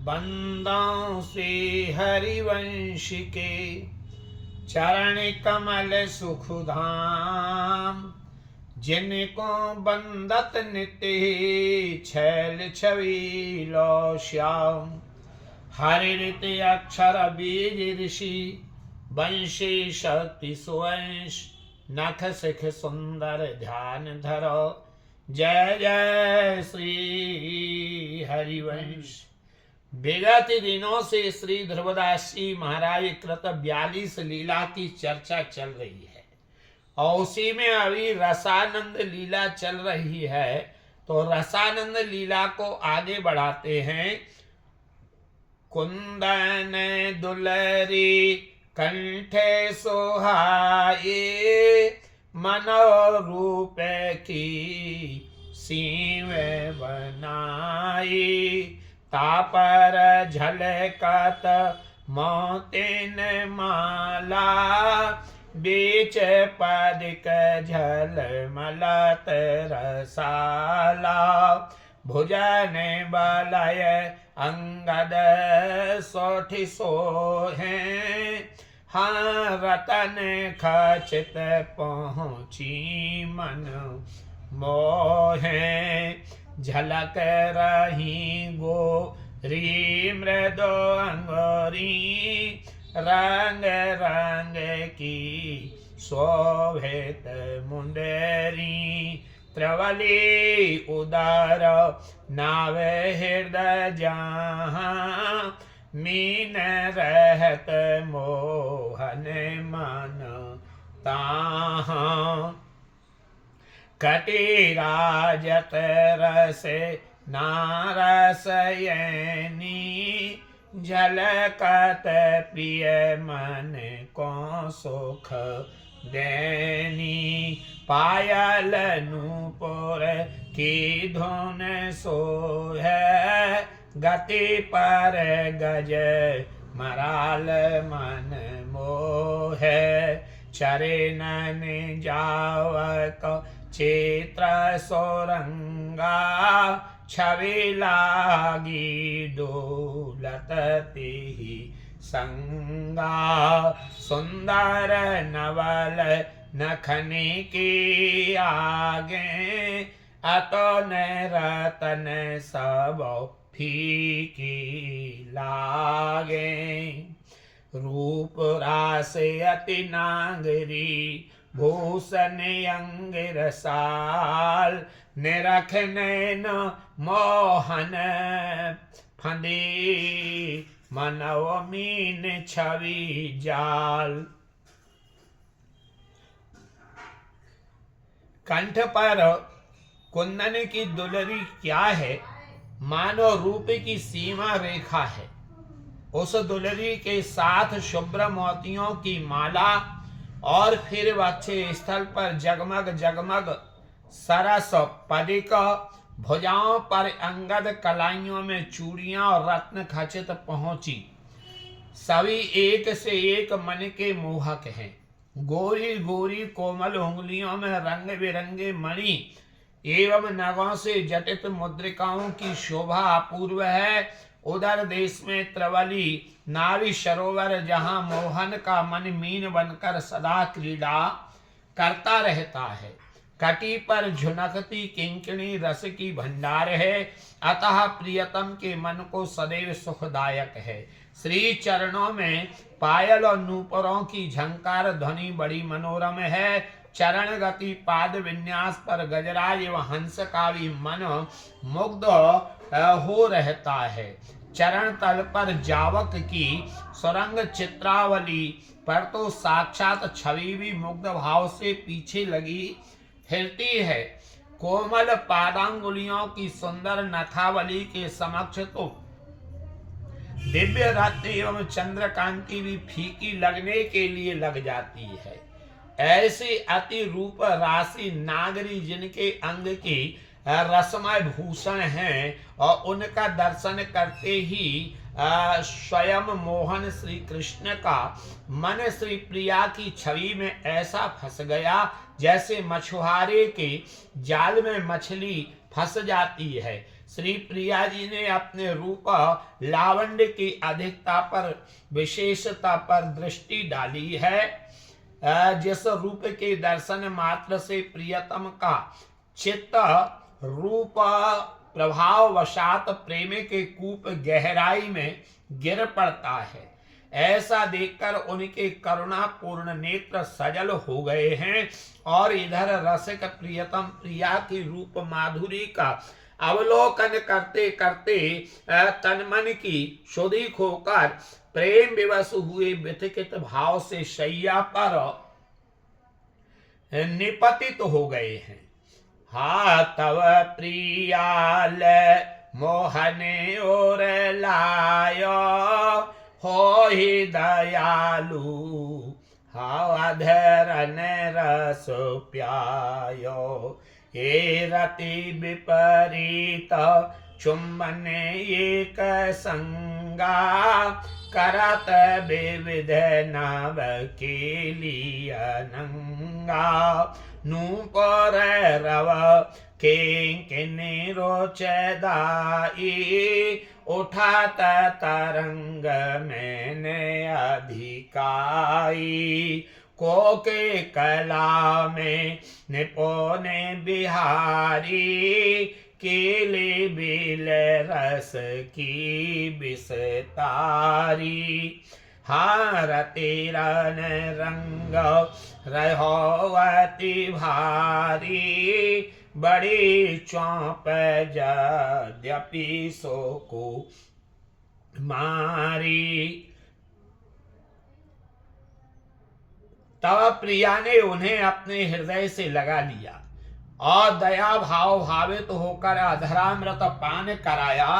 बंदों से हरिवंश के चरण कमल सुख धाम, जिनको बंदत नित्य छैल छवि लो श्याम। हरित अक्षर बीज ऋषि वंशी शक्ति सुवंश, नख सिख सुंदर ध्यान धरो, जय जय श्री हरिवंश। विगत दिनों से श्री ध्रुवदास जी महाराज कृत 42 लीला की चर्चा चल रही है और उसी में अभी रसानंद लीला चल रही है। तो रसानंद लीला को आगे बढ़ाते हैं। कुंदन दुलरी कंठे सोहाए, मनो रूप की सीव बनाई, तापर झलकत मोतिन माला, बीच पदिक झलमलत रसाला, भुजन बलय अंगद सोठि सोहे, हाँ रतन खचित पहुँची मन मोहे, झलक रही गोरी मृदो अंगोरी, रंग रंग की शोभित मुंडेरी, त्रिवली उदर नावे हृदय जहाँ, मीन रहत मोहन मन ताहाँ, कटी राजत रस नारसयनी, झलकत प्रिय मन को सुख देनी, पायल नूपुर की धुन सोहे, गति पर गज मराल मन मोहे, चरणन जावक चित्र सोरंगा, छवि लागी डोलत तेहि संगा, सुंदर नवल नखनी की आगे, अतो न रतन सब फीकी लागे, रूप रास अति नागरी, भूषण अंग रसाल, निरख नैन मोहन फंदी, मनव मीन छवि जाल। कंठ पर कुंदन की दुलरी क्या है? मानो रूप की सीमा रेखा है। उस दुलरी के साथ शुभ्र मोतियों की माला और फिर वक्षे स्थल पर जगमग जगमग सरस पदिक, भुजाओं पर अंगद कलाइयों में चूड़ियां और रत्न खचित पहुंची, सभी एक से एक मन के मोहक हैं। गोरी गोरी कोमल उंगलियों में रंग बिरंगे मणि एवं नगों से जटित मुद्रिकाओं की शोभा अपूर्व है। उधर देश में त्रिवली नारी सरोवर, जहां मोहन का मन मीन बनकर सदा क्रीड़ा करता रहता है। कटी पर झुनकती किंकिणी रस की भंडार है, अतः प्रियतम के मन को सदैव सुखदायक है। श्री चरणों में पायल और नूपुरों की झंकार ध्वनि बड़ी मनोरम है। चरण गति पाद विन्यास पर गजराज एवं हंस का भी मन मुग्ध हो रहता है। चरण तल पर जावक की सुरंग चित्रावली पर तो साक्षात छवि भी मुग्ध भाव से पीछे लगी हिलती है। कोमल पादांगुलियों की सुंदर नथावली के समक्ष तो दिव्य रत्न एवं चंद्रकांति भी फीकी लगने के लिए लग जाती है। ऐसे अति रूप राशि नागरी जिनके अंग की रसमय भूषण हैं और उनका दर्शन करते ही स्वयं मोहन श्री कृष्ण का मन श्री प्रिया की छवि में ऐसा फंस गया जैसे मछुआरे के जाल में मछली फंस जाती है। श्री प्रिया जी ने अपने रूप लावण्य की अधिकता पर, विशेषता पर दृष्टि डाली है। जिस रूप के दर्शन मात्र से प्रियतम का चित्त रूप प्रभाव वशात प्रेम के कूप गहराई में गिर पड़ता है, ऐसा देखकर उनके करुणापूर्ण नेत्र सजल हो गए हैं और इधर रसिक प्रियतम प्रिया की रूप माधुरी का अवलोकन करते करते तन मन की शुद्धि खोकर प्रेम विवश हुए विथिकित भाव से शैया पर निपतित हो गए हैं। हा तव प्रियाल मोहने और लायो हो ही दयालु, हा धरन रस प्यायो, हे रति विपरीत चुंबन एक संगा, करत विविध नव के लिए नंगा, नूपुर रव किंकिनी रोचदाई, उठात तरंग मैंने अधिकाई, को के कला में निपुण बिहारी, केले बिल रस की बिसतारी, हारती रन रंग रहोवती भारी, बड़ी चौंप यद्यपि सो को मारी। तब प्रिया ने उन्हें अपने हृदय से लगा लिया और दया भाव भावित होकर अधरामृत पान कराया।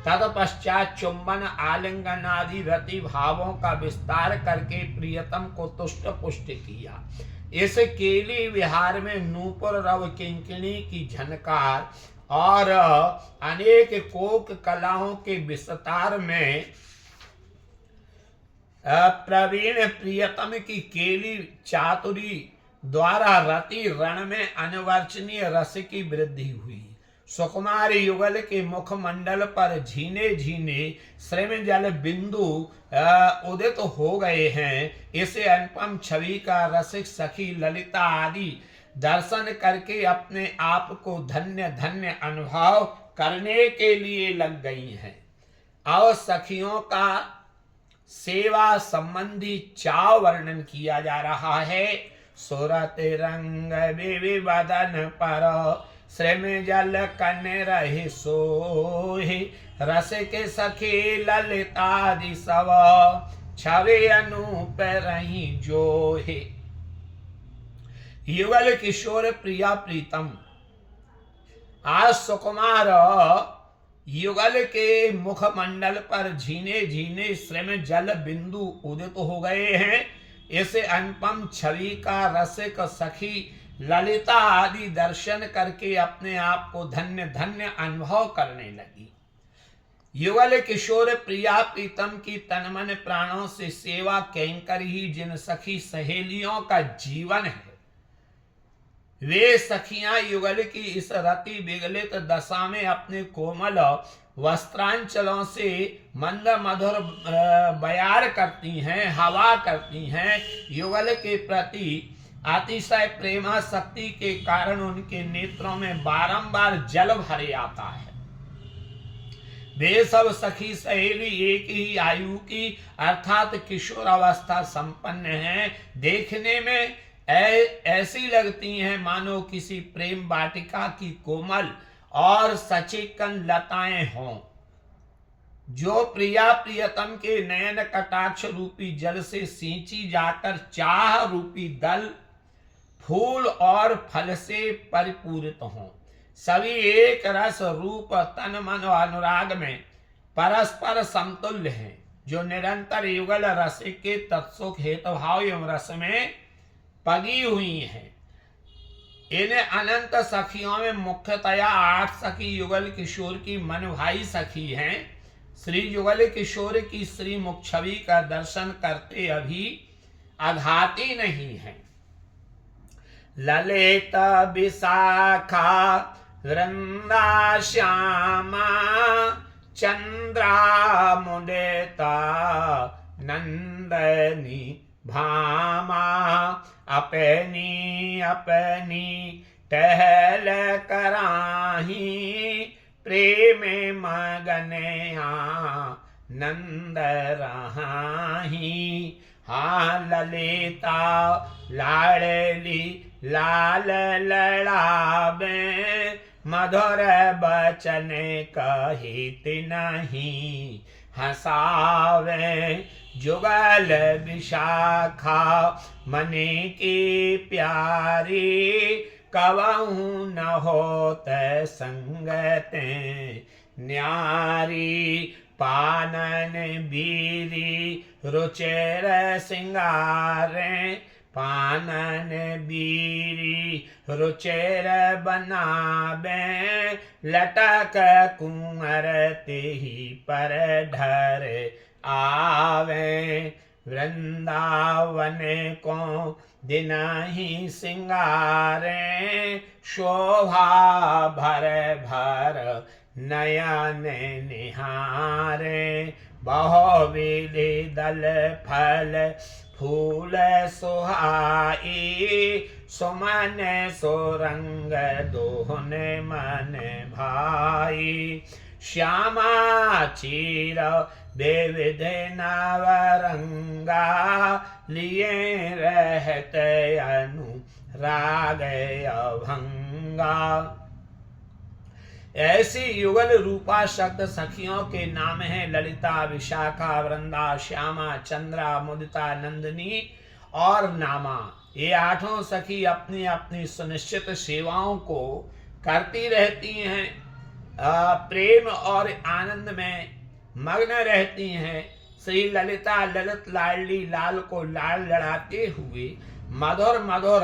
तत्पश्चात चुंबन आलिंगन आदि रति भावों का विस्तार करके प्रियतम को तुष्ट पुष्ट किया। इस केली विहार में नूपुर रव किंकिणी की झनकार और अनेक कोक कलाओं के विस्तार में प्रवीण प्रियतम की केली चातुरी द्वारा रति रण में अनवर्चनीय रस की वृद्धि हुई। सुकुमार युगल के मुखमंडल पर झीने झीने श्रम जल बिंदु उदित हो गए हैं। इसे अनुपम छवि का रसिक सखी ललिता आदि दर्शन करके अपने आप को धन्य धन्य अनुभव करने के लिए लग गई हैं। और सखियों का सेवा संबंधी चाव वर्णन किया जा रहा है। सुरत रंग विवदन पर श्रम जल कन रहे सोहि, रस के सखी ललितादि सव छवि अनूप रही जोहि। युगल किशोर प्रिया प्रीतम आज सुकुमार युगल के मुखमंडल पर झीने झीने श्रम जल बिंदु उदित हो गए हैं। इसे अनुपम छवि का रसिक सखी ललिता आदि दर्शन करके अपने आप को धन्य धन्य अनुभव करने लगी। युगल किशोर प्रिया प्रीतम की तन मन प्राणों से सेवा कैंकर ही जिन सखी सहेलियों का जीवन है, वे सखियां युगल की इस रति विगलित दशा में अपने कोमल वस्त्रांचलों से मंद मधुर बयार करती हैं, हवा करती हैं। युगल के प्रति अतिशय प्रेमा शक्ति के कारण उनके नेत्रों में बारंबार जल भरे आता है। वे सब सखी सहेली एक ही आयु की अर्थात किशोर अवस्था संपन्न हैं। देखने में ऐसी लगती हैं मानो किसी प्रेम वाटिका की कोमल और सचिकन लताएं हों, जो प्रिया प्रियतम के नयन कटाक्ष रूपी जल से सींची जाकर चाह रूपी दल फूल और फल से परिपूरित हों। सभी एक रस रूप तन मन और अनुराग में परस्पर समतुल्य हैं, जो निरंतर युगल रस के तत्सुख हेतुभाव एवं रस में पगी हुई हैं। इन अनंत सखियों में मुख्यतया 8 सखी युगल किशोर की मन भाई सखी हैं। श्री युगल किशोर की श्री मुख छवि का दर्शन करते अभी अघाती नहीं है। ललित विशाखा वृंदा श्यामा चंद्रा मुदिता नंदनी भामा अपनी अपनी टहल कराही प्रेम मगन नंद रहाही। हाँ ललिता लाडली लाल लड़ावे मधुर बचन कहित नहीं हंसावे। जुगल विशाखा मन की प्यारी कबहू न होत संगते न्यारी। पानन बीरी रुचेर सिंगारे पानन बीरी रुचेर बनावे लटक कुंवर तेहि पर ढर आवे। वृंदावन को दिन ही सिंगारे शोभा भर भर नयन निहारे। बहुविधि दल फल फूल सुहाई सुमन सुरंग दोहन मन भाई। श्यामा चीर विविध नवरंगा लिए रहत अनुराग अभंगा। ऐसी युगल रूपा शब्द सखियों के नाम हैं ललिता विशाखा वृंदा श्यामा चंद्रा मुदिता नंदिनी और नामा। ये आठों सखी अपनी अपनी सुनिश्चित सेवाओं को करती रहती हैं, प्रेम और आनंद में मग्न रहती हैं। श्री ललिता ललित लाडली लाल को लाल लड़ाते हुए मधुर मधुर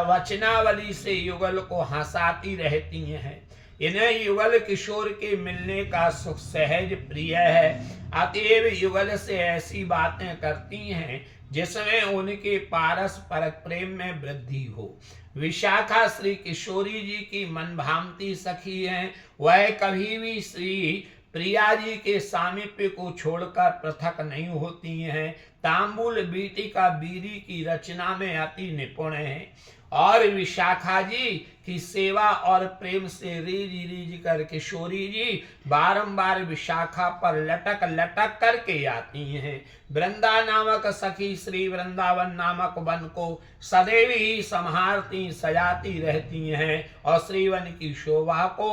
वचनावली से युगल को हंसाती रहती हैं। इन्हें युगल किशोर के मिलने का सुख सहज प्रिय है, अतएव युगल से ऐसी बातें करती हैं जिसमें उनके पारस्परिक प्रेम में वृद्धि हो। विशाखा श्री किशोरी जी की मन भांति सखी हैं। वह कभी भी श्री प्रिया जी के सामीप्य को छोड़कर पृथक नहीं होती हैं। तांबुल बीटी का बीरी की रचना में अति निपुण है और विशाखा जी की सेवा और प्रेम से रीझ रीझ कर किशोरी जी बारंबार विशाखा पर लटक लटक करके आती हैं। वृंदा नामक सखी श्री वृंदावन नामक वन को सदैव ही संहारती सजाती रहती हैं और श्रीवन की शोभा को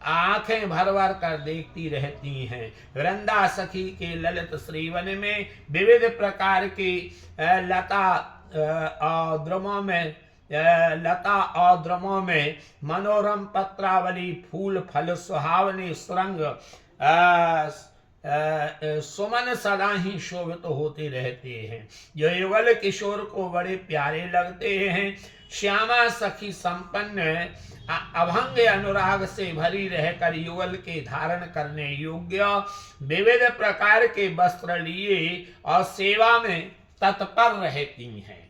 आंखें भर भर कर देखती रहती हैं। वृंदा सखी के ललित श्रीवन में विविध प्रकार की लता और द्रमों में मनोरम पत्रावली फूल फल सुहावने सुरंग सुमन सदा ही शोभित होते रहते हैं, जो युगल किशोर को बड़े प्यारे लगते हैं। श्यामा सखी संपन्न अभंग अनुराग से भरी रहकर युगल के धारण करने योग्य विविध प्रकार के वस्त्र लिए और सेवा में तत्पर रहती हैं।